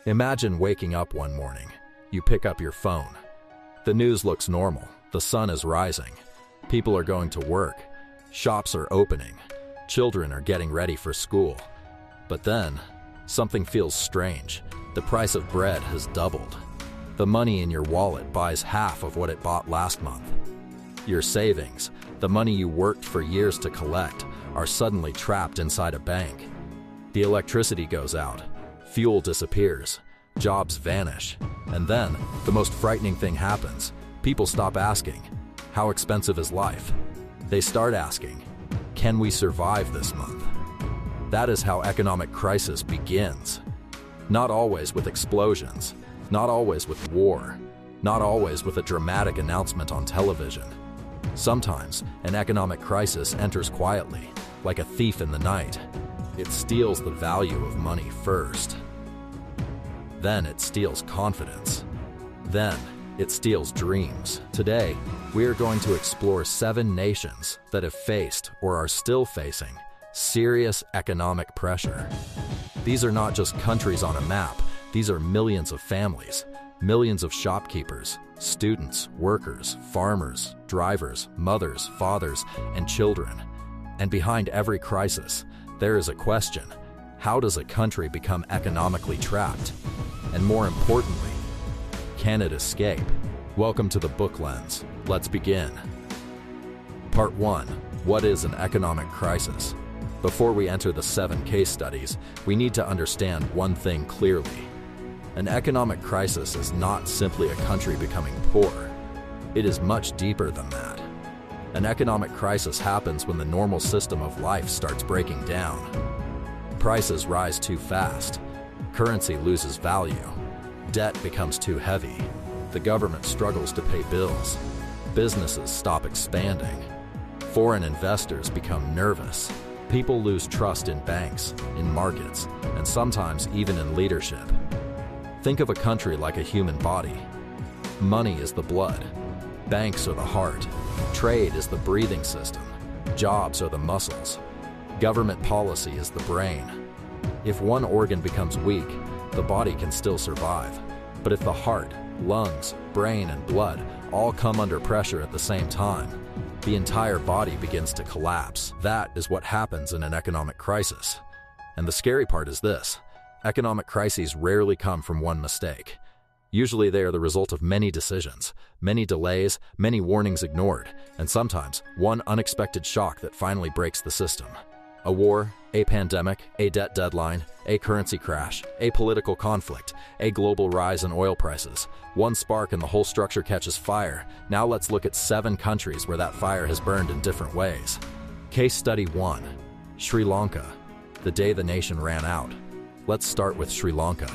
Imagine waking up one morning. You pick up your phone. The news looks normal. The sun is rising. People are going to work. Shops are opening. Children are getting ready for school. But then, something feels strange. The price of bread has doubled. The money in your wallet buys half of what it bought last month. Your savings, the money you worked for years to collect, are suddenly trapped inside a bank. The electricity goes out. Fuel disappears. Jobs vanish. And then, the most frightening thing happens. People stop asking, "How expensive is life?" They start asking, "Can we survive this month?" That is how economic crisis begins. Not always with explosions, not always with war, not always with a dramatic announcement on television. Sometimes, an economic crisis enters quietly, like a thief in the night. It steals the value of money first. Then it steals confidence. Then it steals dreams. Today, we are going to explore 7 nations that have faced or are still facing serious economic pressure. These are not just countries on a map. These are millions of families, millions of shopkeepers, students, workers, farmers, drivers, mothers, fathers, and children. And behind every crisis, there is a question: how does a country become economically trapped? And more importantly, can it escape? Welcome to the Book Lens. Let's begin. Part 1. What is an economic crisis? Before we enter the 7 case studies, we need to understand one thing clearly. An economic crisis is not simply a country becoming poor. It is much deeper than that. An economic crisis happens when the normal system of life starts breaking down. Prices rise too fast. Currency loses value. Debt becomes too heavy. The government struggles to pay bills. Businesses stop expanding. Foreign investors become nervous. People lose trust in banks, in markets, and sometimes even in leadership. Think of a country like a human body. Money is the blood. Banks are the heart. Trade is the breathing system. Jobs are the muscles. Government policy is the brain. If one organ becomes weak, the body can still survive. But if the heart, lungs, brain, and blood all come under pressure at the same time, the entire body begins to collapse. That is what happens in an economic crisis. And the scary part is this: economic crises rarely come from one mistake. Usually they are the result of many decisions, many delays, many warnings ignored, and sometimes one unexpected shock that finally breaks the system. A war, a pandemic, a debt deadline, a currency crash, a political conflict, a global rise in oil prices. One spark and the whole structure catches fire. Now let's look at 7 countries where that fire has burned in different ways. Case Study 1. Sri Lanka. The day the nation ran out. Let's start with Sri Lanka.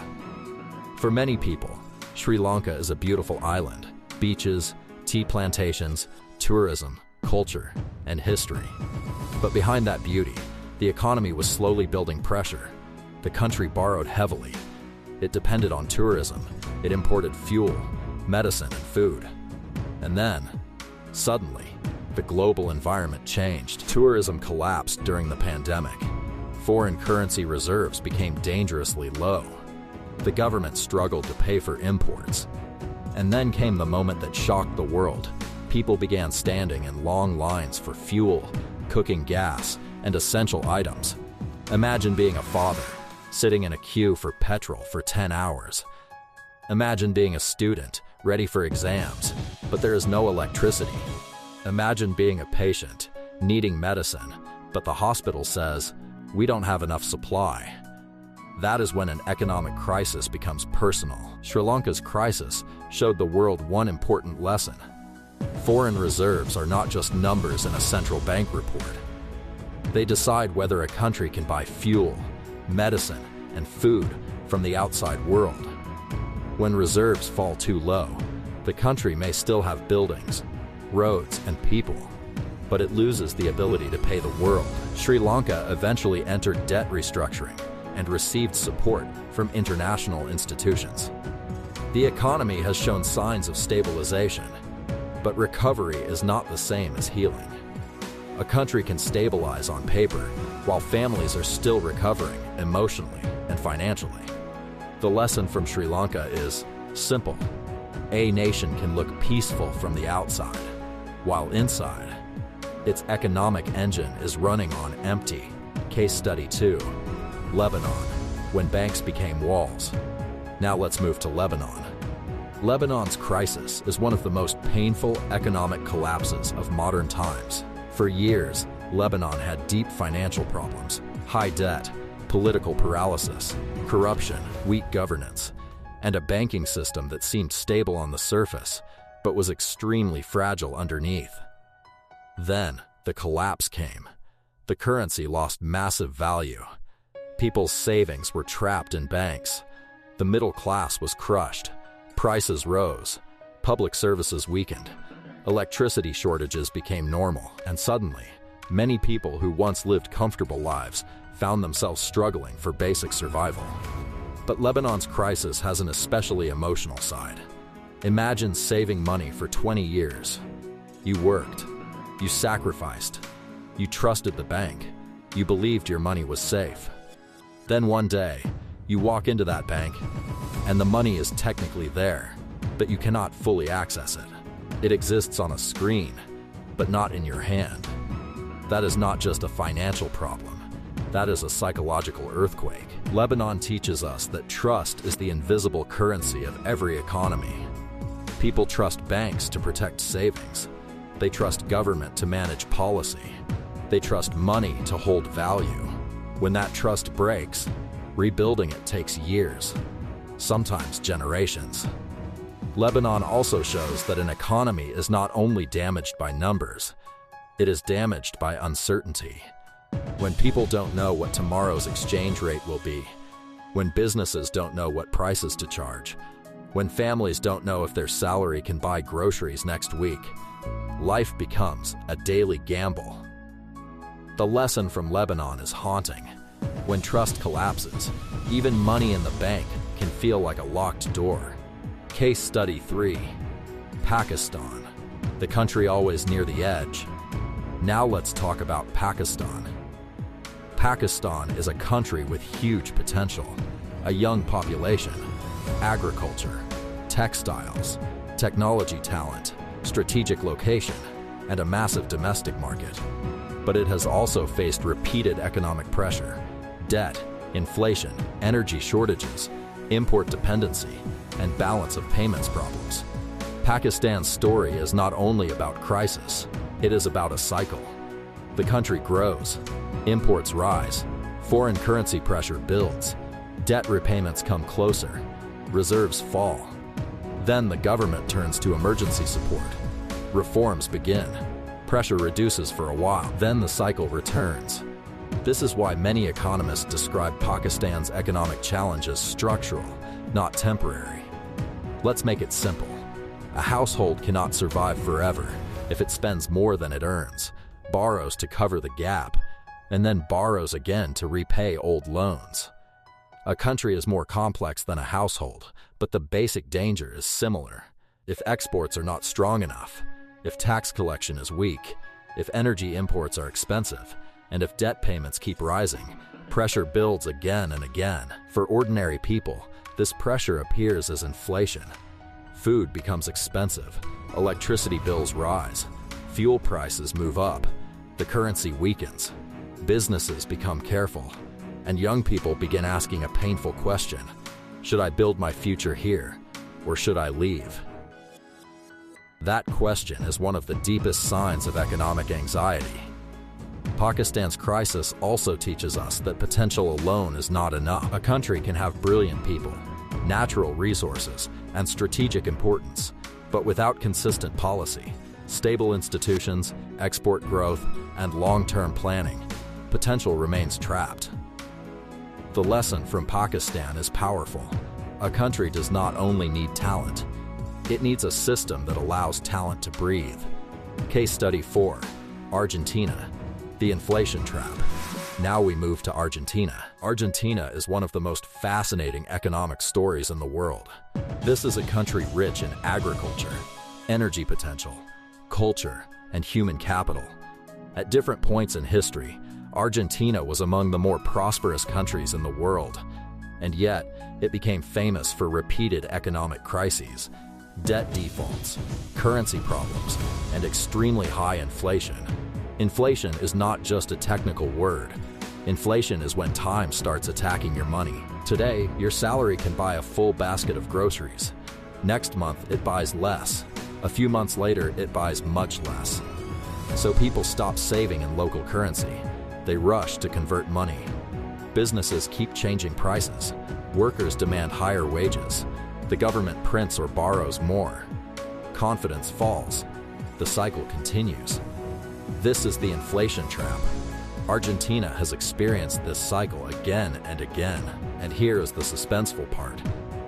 For many people, Sri Lanka is a beautiful island. Beaches, tea plantations, tourism, culture, and history. But behind that beauty, the economy was slowly building pressure. The country borrowed heavily. It depended on tourism. It imported fuel, medicine, and food. And then, suddenly, the global environment changed. Tourism collapsed during the pandemic. Foreign currency reserves became dangerously low. The government struggled to pay for imports. And then came the moment that shocked the world. People began standing in long lines for fuel, cooking gas, and essential items. Imagine being a father, sitting in a queue for petrol for 10 hours. Imagine being a student, ready for exams, but there is no electricity. Imagine being a patient, needing medicine, but the hospital says, "We don't have enough supply." That is when an economic crisis becomes personal. Sri Lanka's crisis showed the world one important lesson. Foreign reserves are not just numbers in a central bank report. They decide whether a country can buy fuel, medicine, and food from the outside world. When reserves fall too low, the country may still have buildings, roads, and people, but it loses the ability to pay the world. Sri Lanka eventually entered debt restructuring and received support from international institutions. The economy has shown signs of stabilization, but recovery is not the same as healing. A country can stabilize on paper while families are still recovering emotionally and financially. The lesson from Sri Lanka is simple. A nation can look peaceful from the outside, while inside, its economic engine is running on empty. Case study 2, Lebanon, when banks became walls. Now let's move to Lebanon. Lebanon's crisis is one of the most painful economic collapses of modern times. For years, Lebanon had deep financial problems, high debt, political paralysis, corruption, weak governance, and a banking system that seemed stable on the surface, but was extremely fragile underneath. Then, the collapse came. The currency lost massive value. People's savings were trapped in banks. The middle class was crushed. Prices rose. Public services weakened. Electricity shortages became normal, and suddenly, many people who once lived comfortable lives found themselves struggling for basic survival. But Lebanon's crisis has an especially emotional side. Imagine saving money for 20 years. You worked. You sacrificed. You trusted the bank. You believed your money was safe. Then one day, you walk into that bank, and the money is technically there, but you cannot fully access it. It exists on a screen, but not in your hand. That is not just a financial problem. That is a psychological earthquake. Lebanon teaches us that trust is the invisible currency of every economy. People trust banks to protect savings. They trust government to manage policy. They trust money to hold value. When that trust breaks, rebuilding it takes years, sometimes generations. Lebanon also shows that an economy is not only damaged by numbers, it is damaged by uncertainty. When people don't know what tomorrow's exchange rate will be, when businesses don't know what prices to charge, when families don't know if their salary can buy groceries next week, life becomes a daily gamble. The lesson from Lebanon is haunting. When trust collapses, even money in the bank can feel like a locked door. Case study 3, Pakistan, the country always near the edge. Now let's talk about Pakistan. Pakistan is a country with huge potential, a young population, agriculture, textiles, technology talent, strategic location, and a massive domestic market. But it has also faced repeated economic pressure, debt, inflation, energy shortages, import dependency, and balance of payments problems. Pakistan's story is not only about crisis, it is about a cycle. The country grows, imports rise, foreign currency pressure builds, debt repayments come closer, reserves fall. Then the government turns to emergency support. Reforms begin. Pressure reduces for a while, then the cycle returns. This is why many economists describe Pakistan's economic challenge as structural, not temporary. Let's make it simple. A household cannot survive forever if it spends more than it earns, borrows to cover the gap, and then borrows again to repay old loans. A country is more complex than a household, but the basic danger is similar. If exports are not strong enough, if tax collection is weak, if energy imports are expensive, and if debt payments keep rising, pressure builds again and again. For ordinary people, this pressure appears as inflation. Food becomes expensive, electricity bills rise, fuel prices move up, the currency weakens, businesses become careful, and young people begin asking a painful question: should I build my future here, or should I leave? That question is one of the deepest signs of economic anxiety. Pakistan's crisis also teaches us that potential alone is not enough. A country can have brilliant people, natural resources, and strategic importance, but without consistent policy, stable institutions, export growth, and long-term planning, potential remains trapped. The lesson from Pakistan is powerful. A country does not only need talent, it needs a system that allows talent to breathe. Case study 4, Argentina, the inflation trap. Now we move to Argentina. Argentina is one of the most fascinating economic stories in the world. This is a country rich in agriculture, energy potential, culture, and human capital. At different points in history, Argentina was among the more prosperous countries in the world, And yet, it became famous for repeated economic crises, debt defaults, currency problems, and extremely high inflation. Inflation is not just a technical word. Inflation is when time starts attacking your money. Today, your salary can buy a full basket of groceries. Next month, it buys less. A few months later, it buys much less. So people stop saving in local currency. They rush to convert money. Businesses keep changing prices. Workers demand higher wages. The government prints or borrows more. Confidence falls. The cycle continues. This is the inflation trap. Argentina has experienced this cycle again and again. And here is the suspenseful part.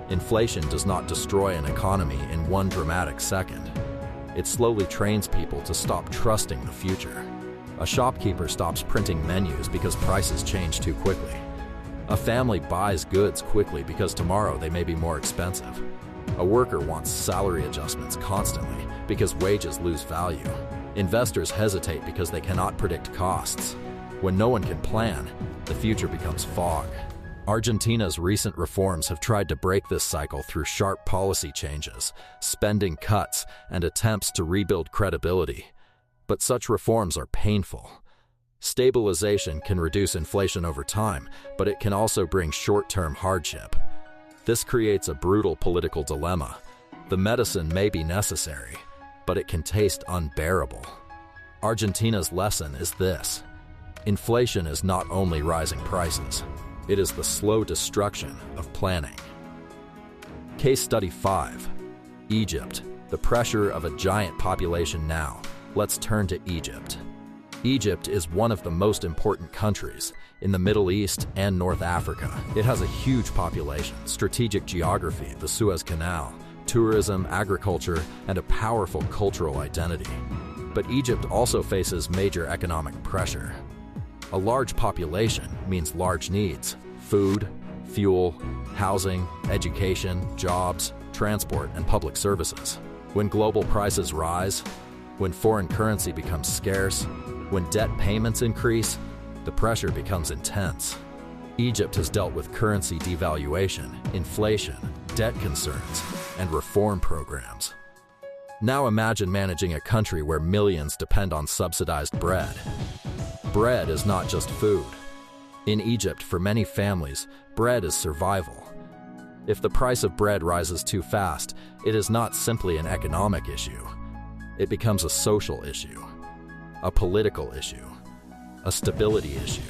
Inflation does not destroy an economy in one dramatic second. It slowly trains people to stop trusting the future. A shopkeeper stops printing menus because prices change too quickly. A family buys goods quickly because tomorrow they may be more expensive. A worker wants salary adjustments constantly because wages lose value. Investors hesitate because they cannot predict costs. When no one can plan, the future becomes fog. Argentina's recent reforms have tried to break this cycle through sharp policy changes, spending cuts, and attempts to rebuild credibility. But such reforms are painful. Stabilization can reduce inflation over time, but it can also bring short-term hardship. This creates a brutal political dilemma. The medicine may be necessary, but it can taste unbearable. Argentina's lesson is this: inflation is not only rising prices, it is the slow destruction of planning. Case Study 5. Egypt, the pressure of a giant population now. Let's turn to Egypt. Egypt is one of the most important countries in the Middle East and North Africa. It has a huge population, strategic geography, the Suez Canal, tourism, agriculture, and a powerful cultural identity. But Egypt also faces major economic pressure. A large population means large needs: food, fuel, housing, education, jobs, transport, and public services. When global prices rise, when foreign currency becomes scarce, when debt payments increase, the pressure becomes intense. Egypt has dealt with currency devaluation, inflation, debt concerns, and reform programs. Now imagine managing a country where millions depend on subsidized bread. Bread is not just food. In Egypt, for many families, bread is survival. If the price of bread rises too fast, it is not simply an economic issue. It becomes a social issue, a political issue, a stability issue.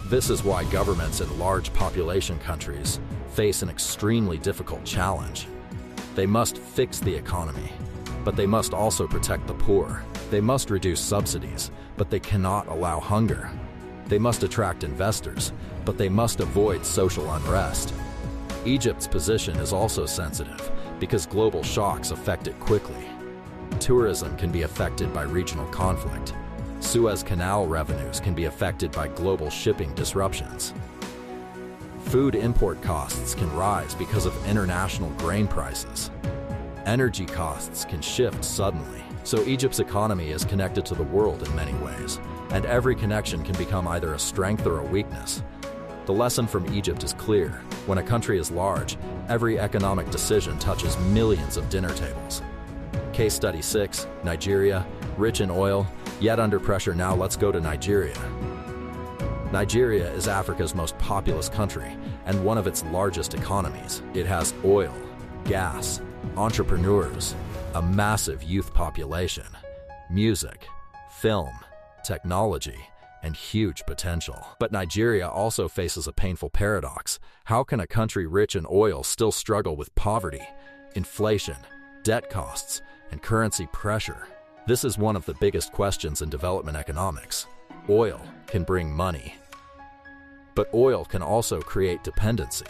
This is why governments in large population countries face an extremely difficult challenge. They must fix the economy, but they must also protect the poor. They must reduce subsidies, but they cannot allow hunger. They must attract investors, but they must avoid social unrest. Egypt's position is also sensitive because global shocks affect it quickly. Tourism can be affected by regional conflict. Suez Canal revenues can be affected by global shipping disruptions. Food import costs can rise because of international grain prices. Energy costs can shift suddenly. So Egypt's economy is connected to the world in many ways, and every connection can become either a strength or a weakness. The lesson from Egypt is clear. When a country is large, every economic decision touches millions of dinner tables. Case Study 6, Nigeria, rich in oil, yet under pressure. Now let's go to Nigeria. Nigeria is Africa's most populous country and one of its largest economies. It has oil, gas, entrepreneurs, a massive youth population, music, film, technology, and huge potential. But Nigeria also faces a painful paradox. How can a country rich in oil still struggle with poverty, inflation, debt costs, and currency pressure? This is one of the biggest questions in development economics. Oil can bring money, but oil can also create dependency.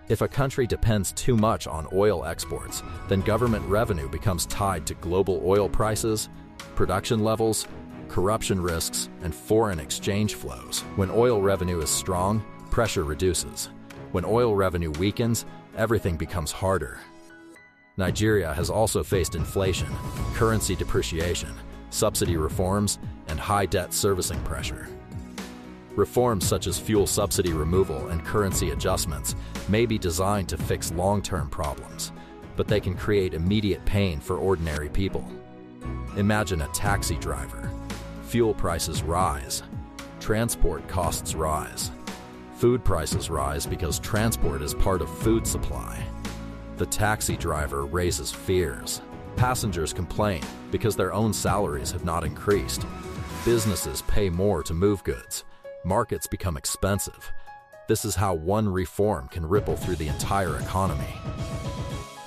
If a country depends too much on oil exports, then government revenue becomes tied to global oil prices, production levels, corruption risks, and foreign exchange flows. When oil revenue is strong, pressure reduces. When oil revenue weakens, everything becomes harder. Nigeria has also faced inflation, currency depreciation, subsidy reforms, and high debt servicing pressure. Reforms such as fuel subsidy removal and currency adjustments may be designed to fix long-term problems, but they can create immediate pain for ordinary people. Imagine a taxi driver. Fuel prices rise. Transport costs rise. Food prices rise because transport is part of food supply. The taxi driver raises fears. Passengers complain because their own salaries have not increased. Businesses pay more to move goods. Markets become expensive. This is how one reform can ripple through the entire economy.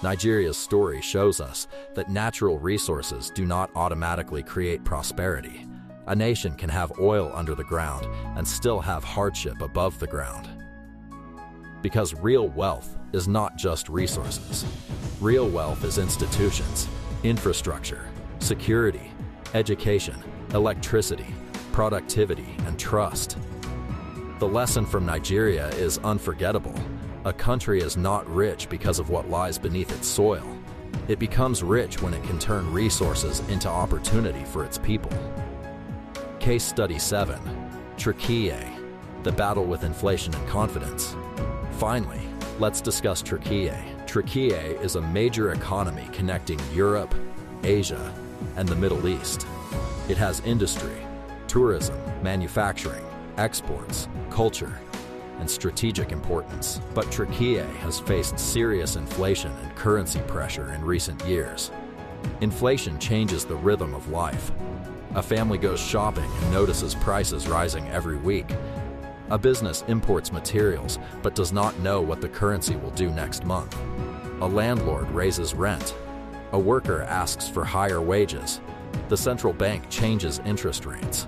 Nigeria's story shows us that natural resources do not automatically create prosperity. A nation can have oil under the ground and still have hardship above the ground. Because real wealth is not just resources. Real wealth is institutions, infrastructure, security, education, electricity, productivity, and trust. The lesson from Nigeria is unforgettable. A country is not rich because of what lies beneath its soil. It becomes rich when it can turn resources into opportunity for its people. Case Study 7. Türkiye, the battle with inflation and confidence. Finally, let's discuss Türkiye. Türkiye is a major economy connecting Europe, Asia, and the Middle East. It has industry, tourism, manufacturing, exports, culture, and strategic importance. But Türkiye has faced serious inflation and currency pressure in recent years. Inflation changes the rhythm of life. A family goes shopping and notices prices rising every week. A business imports materials but does not know what the currency will do next month. A landlord raises rent. A worker asks for higher wages. The central bank changes interest rates.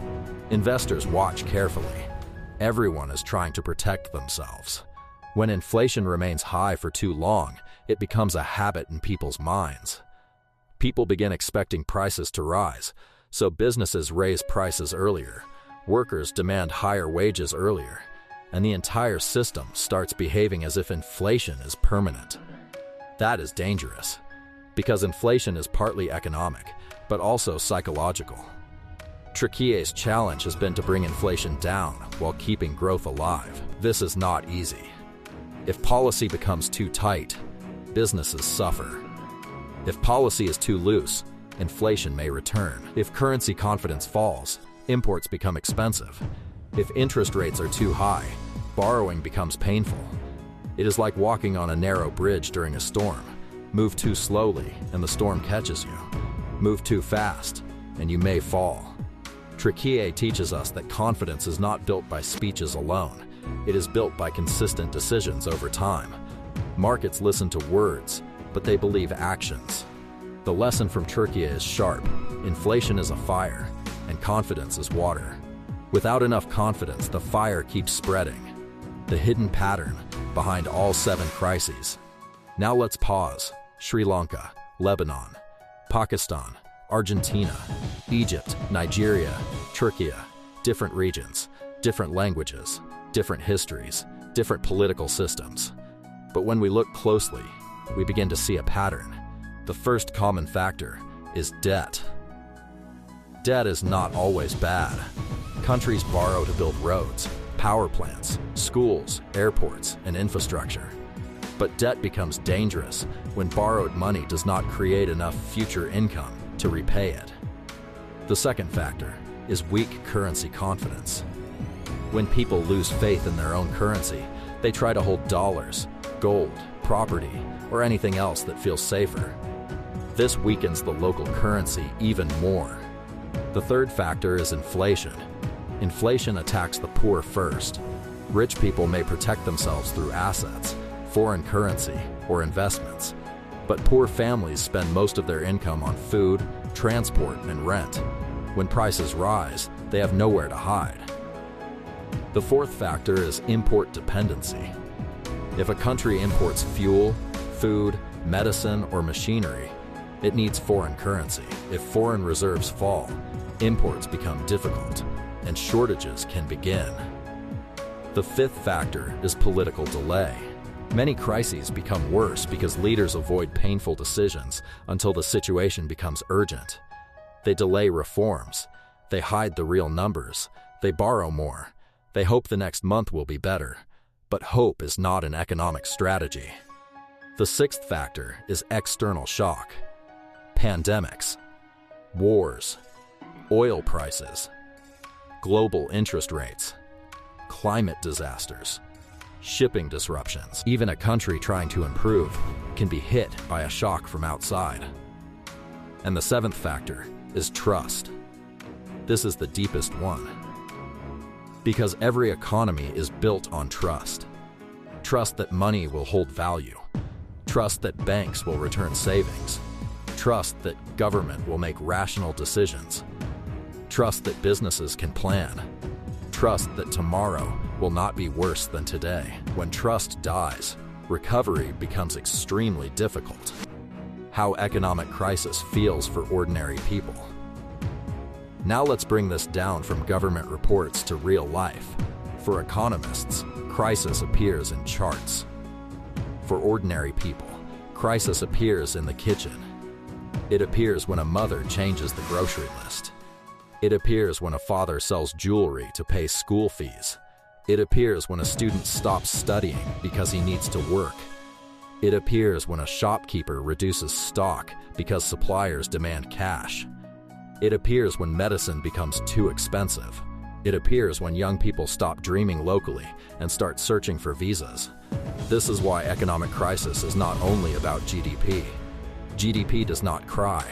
Investors watch carefully. Everyone is trying to protect themselves. When inflation remains high for too long, it becomes a habit in people's minds. People begin expecting prices to rise, so businesses raise prices earlier. Workers demand higher wages earlier, and the entire system starts behaving as if inflation is permanent. That is dangerous, because inflation is partly economic, but also psychological. Türkiye's challenge has been to bring inflation down while keeping growth alive. This is not easy. If policy becomes too tight, businesses suffer. If policy is too loose, inflation may return. If currency confidence falls, imports become expensive. If interest rates are too high, borrowing becomes painful. It is like walking on a narrow bridge during a storm. Move too slowly, and the storm catches you. Move too fast, and you may fall. Türkiye teaches us that confidence is not built by speeches alone. It is built by consistent decisions over time. Markets listen to words, but they believe actions. The lesson from Türkiye is sharp. Inflation is a fire, and confidence is water. Without enough confidence, the fire keeps spreading. The hidden pattern behind all 7 crises. Now let's pause. Sri Lanka, Lebanon, Pakistan, Argentina, Egypt, Nigeria, Türkiye, different regions, different languages, different histories, different political systems. But when we look closely, we begin to see a pattern. The first common factor is debt. Debt is not always bad. Countries borrow to build roads, power plants, schools, airports, and infrastructure. But debt becomes dangerous when borrowed money does not create enough future income to repay it. The second factor is weak currency confidence. When people lose faith in their own currency, they try to hold dollars, gold, property, or anything else that feels safer. This weakens the local currency even more. The third factor is inflation. Inflation attacks the poor first. Rich people may protect themselves through assets, foreign currency, or investments. But poor families spend most of their income on food, transport, and rent. When prices rise, they have nowhere to hide. The fourth factor is import dependency. If a country imports fuel, food, medicine, or machinery, it needs foreign currency. If foreign reserves fall, imports become difficult, and shortages can begin. The fifth factor is political delay. Many crises become worse because leaders avoid painful decisions until the situation becomes urgent. They delay reforms. They hide the real numbers. They borrow more. They hope the next month will be better, but hope is not an economic strategy. The sixth factor is external shock. Pandemics, wars, oil prices, global interest rates, climate disasters, shipping disruptions. Even a country trying to improve can be hit by a shock from outside. And the seventh factor is trust. This is the deepest one. Because every economy is built on trust. Trust that money will hold value. Trust that banks will return savings. Trust that government will make rational decisions. Trust that businesses can plan. Trust that tomorrow will not be worse than today. When trust dies, recovery becomes extremely difficult. How economic crisis feels for ordinary people. Now let's bring this down from government reports to real life. For economists, crisis appears in charts. For ordinary people, crisis appears in the kitchen. It appears when a mother changes the grocery list. It appears when a father sells jewelry to pay school fees. It appears when a student stops studying because he needs to work. It appears when a shopkeeper reduces stock because suppliers demand cash. It appears when medicine becomes too expensive. It appears when young people stop dreaming locally and start searching for visas. This is why economic crisis is not only about GDP. GDP does not cry.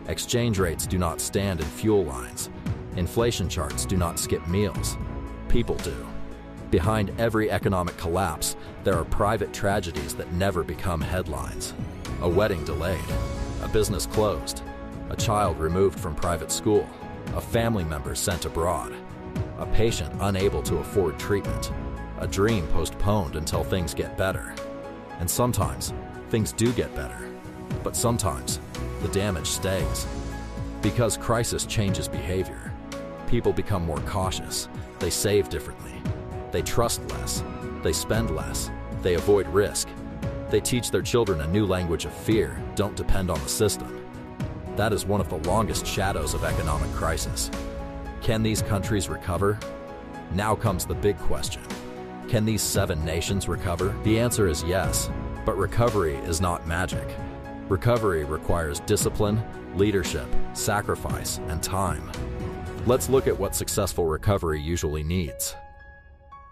Exchange rates do not stand in fuel lines. Inflation charts do not skip meals. People do. Behind every economic collapse, there are private tragedies that never become headlines. A wedding delayed, a business closed, a child removed from private school, a family member sent abroad, a patient unable to afford treatment, a dream postponed until things get better. And sometimes, things do get better, but sometimes, the damage stays. Because crisis changes behavior, people become more cautious, they save differently, they trust less, they spend less, they avoid risk, they teach their children a new language of fear, don't depend on the system. That is one of the longest shadows of economic crisis. Can these countries recover? Now comes the big question. Can these 7 nations recover? The answer is yes, but recovery is not magic. Recovery requires discipline, leadership, sacrifice, and time. Let's look at what successful recovery usually needs.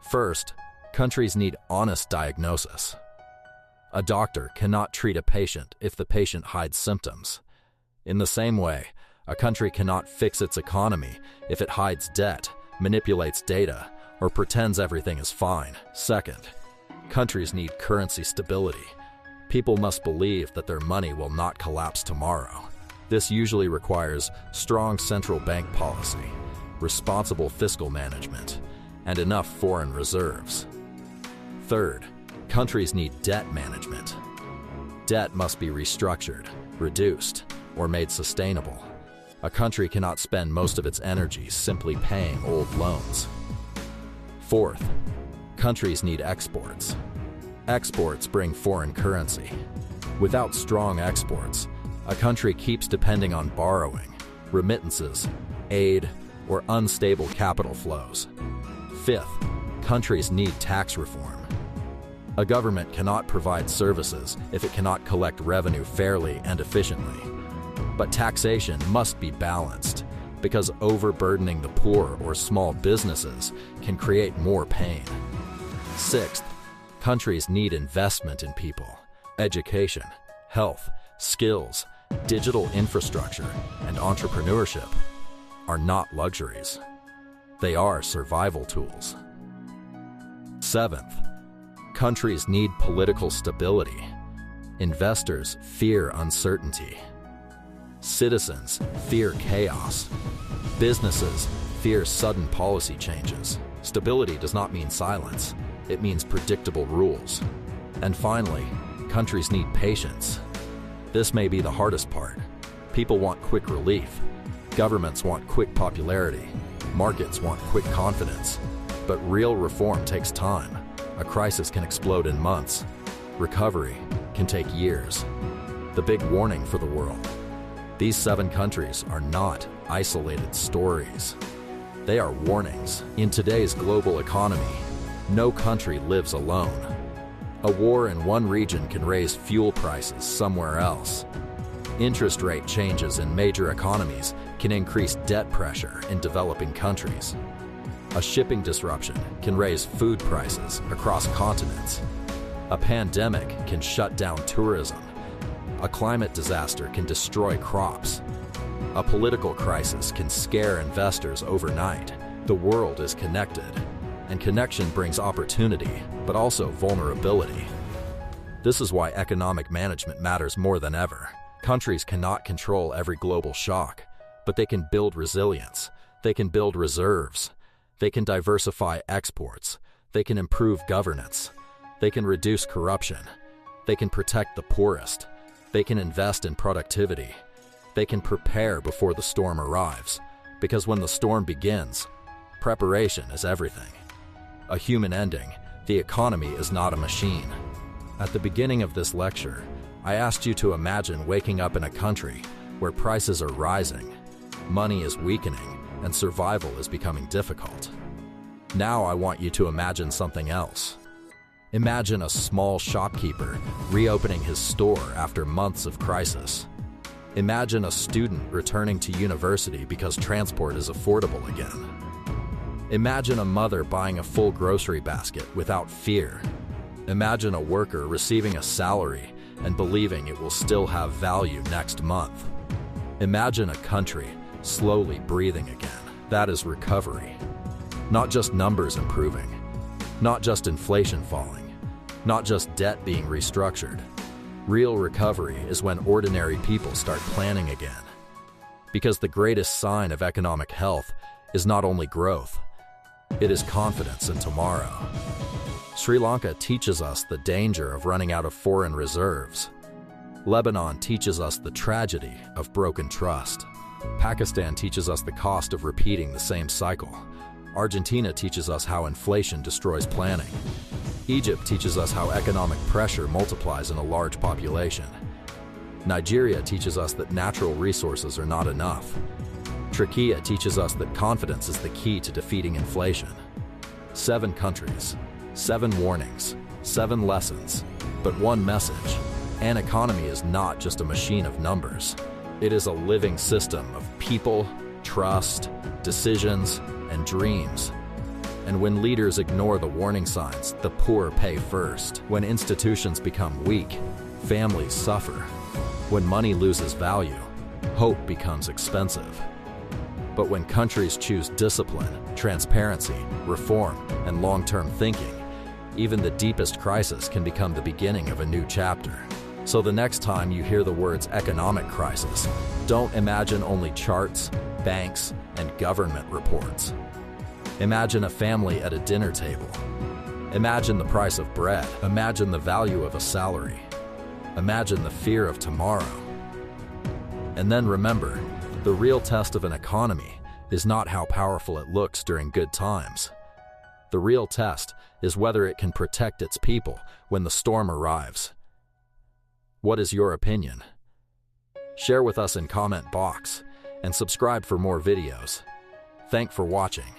First, countries need honest diagnosis. A doctor cannot treat a patient if the patient hides symptoms. In the same way, a country cannot fix its economy if it hides debt, manipulates data, or pretends everything is fine. Second, countries need currency stability. People must believe that their money will not collapse tomorrow. This usually requires strong central bank policy, responsible fiscal management, and enough foreign reserves. Third, countries need debt management. Debt must be restructured, reduced, or made sustainable. A country cannot spend most of its energy simply paying old loans. Fourth, countries need exports. Exports bring foreign currency. Without strong exports, a country keeps depending on borrowing, remittances, aid, or unstable capital flows. Fifth, countries need tax reform. A government cannot provide services if it cannot collect revenue fairly and efficiently. But taxation must be balanced, because overburdening the poor or small businesses can create more pain. Sixth, countries need investment in people. Education, health, skills, digital infrastructure, and entrepreneurship are not luxuries. They are survival tools. Seventh, countries need political stability. Investors fear uncertainty. Citizens fear chaos. Businesses fear sudden policy changes. Stability does not mean silence. It means predictable rules. And finally, countries need patience. This may be the hardest part. People want quick relief. Governments want quick popularity. Markets want quick confidence. But real reform takes time. A crisis can explode in months. Recovery can take years. The big warning for the world: these 7 countries are not isolated stories. They are warnings. In today's global economy, no country lives alone. A war in one region can raise fuel prices somewhere else. Interest rate changes in major economies can increase debt pressure in developing countries. A shipping disruption can raise food prices across continents. A pandemic can shut down tourism. A climate disaster can destroy crops. A political crisis can scare investors overnight. The world is connected, and connection brings opportunity, but also vulnerability. This is why economic management matters more than ever. Countries cannot control every global shock, but they can build resilience. They can build reserves. They can diversify exports. They can improve governance. They can reduce corruption. They can protect the poorest. They can invest in productivity. They can prepare before the storm arrives, because when the storm begins, preparation is everything. A human ending, the economy is not a machine. At the beginning of this lecture, I asked you to imagine waking up in a country where prices are rising, money is weakening, and survival is becoming difficult. Now I want you to imagine something else. Imagine a small shopkeeper reopening his store after months of crisis. Imagine a student returning to university because transport is affordable again. Imagine a mother buying a full grocery basket without fear. Imagine a worker receiving a salary and believing it will still have value next month. Imagine a country slowly breathing again. That is recovery. Not just numbers improving, not just inflation falling, not just debt being restructured. Real recovery is when ordinary people start planning again. Because the greatest sign of economic health is not only growth, it is confidence in tomorrow. Sri Lanka teaches us the danger of running out of foreign reserves. Lebanon teaches us the tragedy of broken trust. Pakistan teaches us the cost of repeating the same cycle. Argentina teaches us how inflation destroys planning. Egypt teaches us how economic pressure multiplies in a large population. Nigeria teaches us that natural resources are not enough. Turkey teaches us that confidence is the key to defeating inflation. 7 countries, 7 warnings, 7 lessons, but one message. An economy is not just a machine of numbers. It is a living system of people, trust, decisions, and dreams. And when leaders ignore the warning signs, the poor pay first. When institutions become weak, families suffer. When money loses value, hope becomes expensive. But when countries choose discipline, transparency, reform, and long-term thinking, even the deepest crisis can become the beginning of a new chapter. So the next time you hear the words economic crisis, don't imagine only charts, banks, and government reports. Imagine a family at a dinner table. Imagine the price of bread. Imagine the value of a salary. Imagine the fear of tomorrow. And then remember, the real test of an economy is not how powerful it looks during good times. The real test is whether it can protect its people when the storm arrives. What is your opinion? Share with us in comment box and subscribe for more videos. Thanks for watching.